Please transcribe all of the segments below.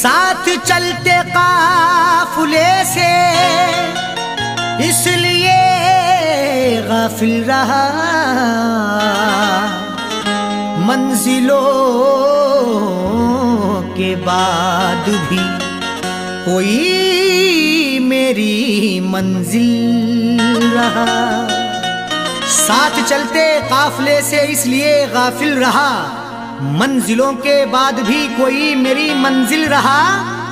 साथ चलते काफिले से इसलिए गाफिल रहा, मंजिलों के बाद भी कोई मेरी मंजिल रहा। साथ चलते काफिले से इसलिए गाफिल रहा, मंजिलों के बाद भी कोई मेरी मंजिल रहा।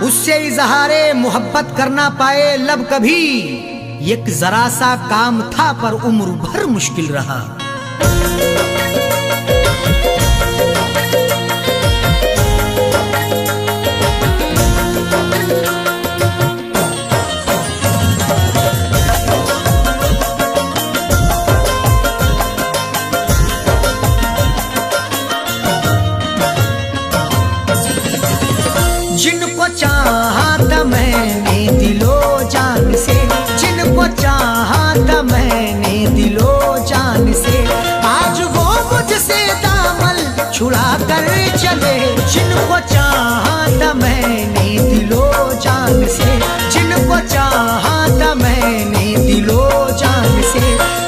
उससे इजहारे मोहब्बत करना पाए लब कभी, एक जरा सा काम था पर उम्र भर मुश्किल रहा। जिनको चाहा था मैंने दिलो जान से, जिनको चाहा था मैंने दिलो जान से, आज वो मुझसे दामन छुड़ा कर चले। जिनको चाहा था मैंने दिलो जान से, जिनको चाहा था मैंने दिलो जान से,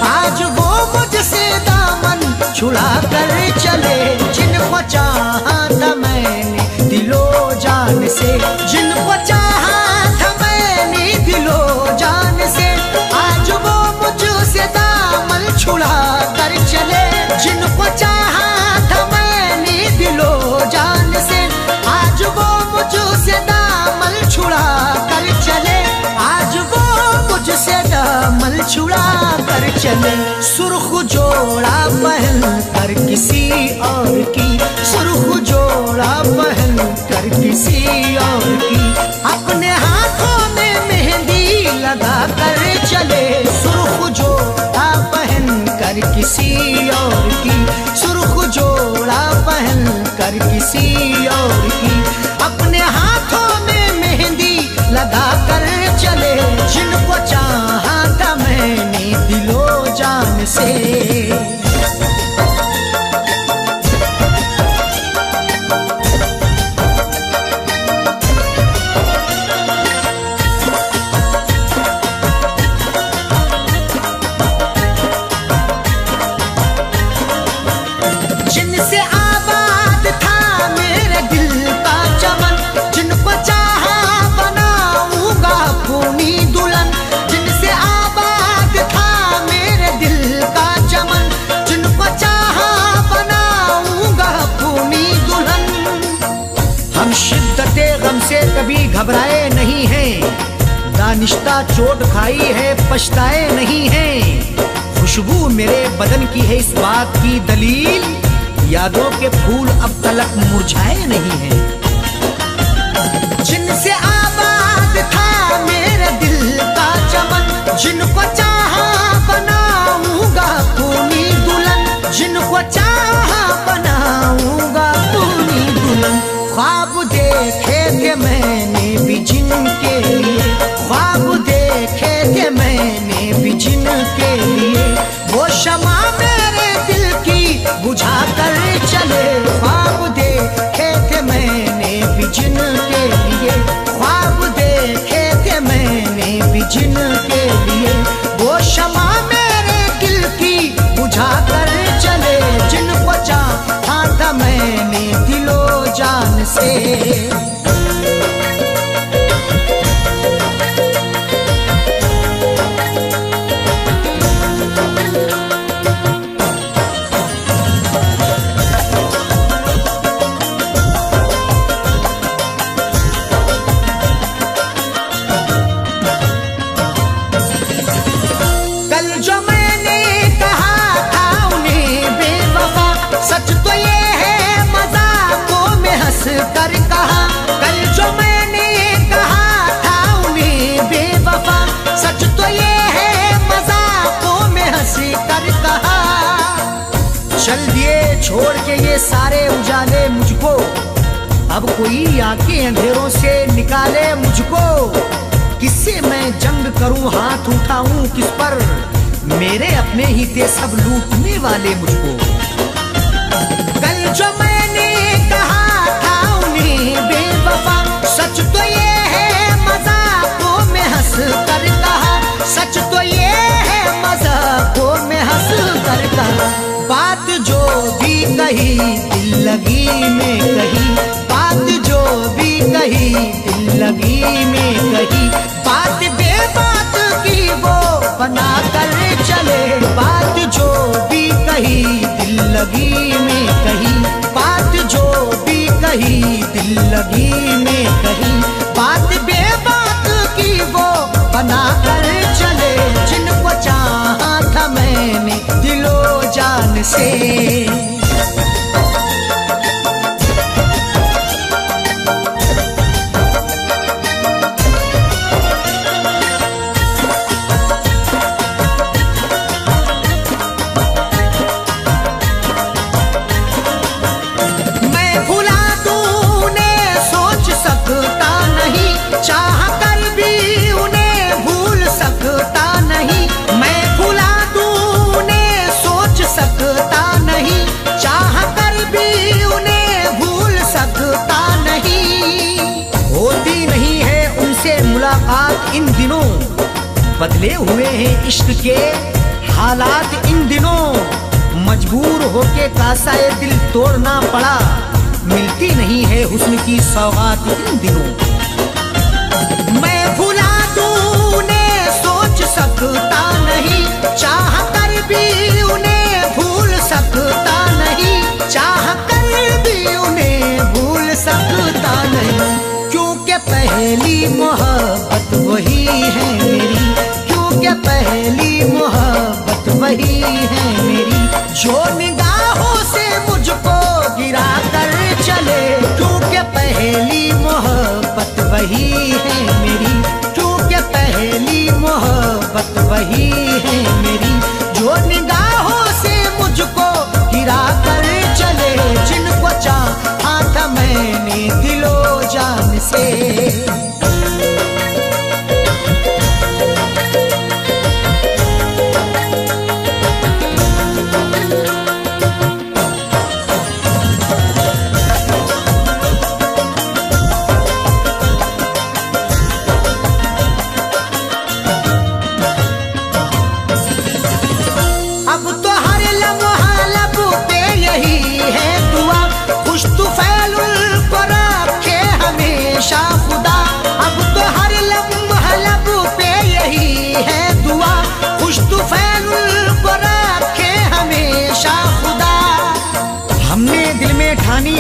आज वो मुझसे दामन छुड़ा कर चले। जिनको चाहा था मैंने दिलो जान से, जिनको चाहा था मैंने दिलो जान से, आज वो मुझसे दामन छुड़ा कर चले। जिनको चाहा था मैंने दिलो जान से, आज वो मुझसे दामन छुड़ा कर चले। आज वो मुझसे दामन छुड़ा कर चले। सुर्ख जोड़ा पहन कर किसी और की, सुर्ख जोड़ा पहन कर किसी और की, अपने हाथों में मेहंदी लगा कर चले। सुर्ख जोड़ा पहन कर किसी और की, सुर्ख जोड़ा पहन कर किसी और की, अपने हाथों में मेहंदी लगा कर चले। जिनको चाहा था मैंने दिलो जान से, जिनसे आबाद था मेरे दिल का चमन, जिनको चाहा बनाऊंगा अपनी दुल्हन। जिनसे आबाद था मेरे दिल का चमन, जिनको चाहा बनाऊंगा अपनी दुल्हन। हम शिद्दते गम से कभी घबराए नहीं हैं, दानिश्ता चोट खाई है पछताए नहीं हैं। खुशबू मेरे बदन की है इस बात की दलील, यादों के फूल अब तलक मुरझाए नहीं हैं। जिनसे आबाद था मेरे दिल का चमन, जिनको चाहा बनाऊंगा अपनी दुल्हन। जिनको चाहा बनाऊंगा अपनी दुल्हन। ख्वाब देखे थे मैंने भी जिनके लिए, ख्वाब देखे थे मैंने भी जिनके लिए, वो शमा मेरे दिल की बुझा कर चले। ख्वाब देखे थे मैंने भी जिनके लिए, ख्वाब देखे थे मैंने भी जिनके लिए, वो शमा मेरे दिल की बुझा कर चले। जिनको चाहा था मैंने दिलो जान से, सच तो ये है मजाकों में हंस कर कहा। कल जो मैंने कहा था उन्हें बेवफा, सच तो ये है मजाकों में हंस कर कहा। चल दिए छोड़ के ये सारे उजाले मुझको, अब कोई आके अंधेरों से निकाले मुझको। किससे मैं जंग करूं, हाथ उठाऊं किस पर, मेरे अपने ही थे सब लूटने वाले मुझको। कल जो मैंने कहा था उन्हें बेवफा, सच कही दिल लगी में कही, बात जो भी कही दिल लगी में कही, बात बेबात की वो बना कर चले, बात जो भी कही दिल लगी में कही, बात जो भी कही दिल लगी में कही, बात बेबात की वो बना कर चले, जिनको चाहा था मैंने दिलो जान से। चाह कर भी उन्हें भूल सकता नहीं, मैं भुला दूं उन्हें सोच सकता नहीं, चाह कर भी उन्हें भूल सकता नहीं। होती नहीं है उनसे मुलाकात इन दिनों, बदले हुए हैं इश्क के हालात इन दिनों, मजबूर होके कासाए दिल तोड़ना पड़ा, मिलती नहीं है हुस्न की सौगात इन दिनों। मैं भुला दूं उन्हें सोच सकता नहीं, चाह कर भी उन्हें भूल सकता नहीं, चाह कर भी उन्हें भूल सकता नहीं, क्योंकि पहली मोहब्बत वही है मेरी, क्योंकि पहली मोहब्बत वही है मेरी, जो निगाहों से मुझको गिरा कर चले, क्योंकि पहली मोहब्बत वही है मेरी, क्योंकि पहली मोहब्बत वही है मेरी, जो निगाहों से मुझको गिरा कर चले, जिनको चाहा था मैंने दिलो जान से।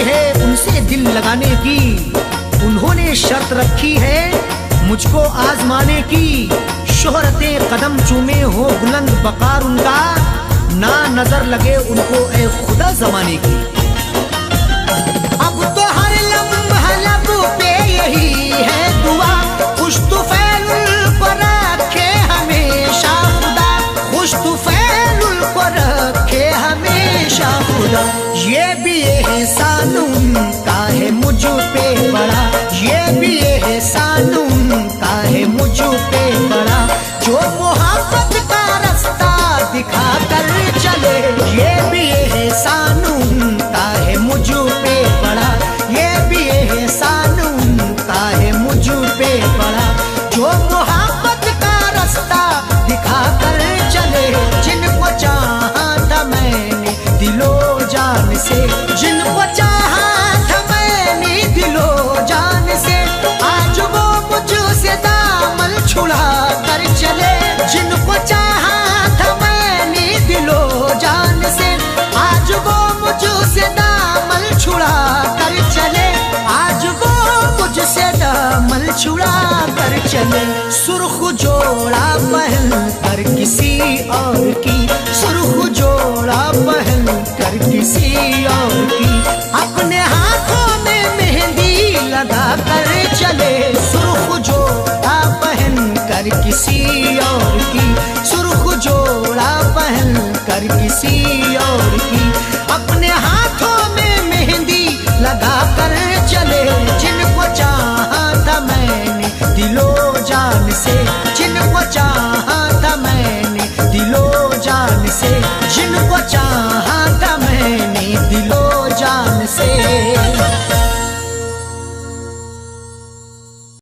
है उनसे दिल लगाने की, उन्होंने शर्त रखी है मुझको आजमाने की, शोहरतें कदम चूमे हो बुलंद बकार उनका, ना नजर लगे उनको ए खुदा जमाने की। अब तो हर लम्हा लब पे यही है दुआ, खुश तुफैलुल को रखे हमेशा खुदा, खुश तुफैलुल को रखे हमेशा खुदा। ये भी एहसान उनका है मुझ पे बड़ा, ये भी एहसान उनका है मुझ पे बड़ा, जो मोहब्बत का रास्ता दिखा कर चले, ये भी एहसान उनका है मुझ पे बड़ा, ये भी एहसान उनका है मुझ पे बड़ा, जो मोहब्बत का रास्ता दिखा कर चले, जिनको चाहा था मैंने दिलो जान से, जिनको चाहा था मैंने दिलो जान से, आज वो मुझसे दामन छुड़ा कर चले, जिनको चाहा था मैंने दिलो जान से, आज वो मुझसे दामन छुड़ा कर चले, आज वो मुझसे दामन छुड़ा कर चले। सुर्ख जोड़ा पहन कर किसी और की, सुर्ख जोड़ा पहन कर किसी और की, अपने हाथों में मेहंदी लगा कर चले, सुर्ख जोड़ा पहन कर किसी और की, सुर्ख जोड़ा पहन कर किसी और की,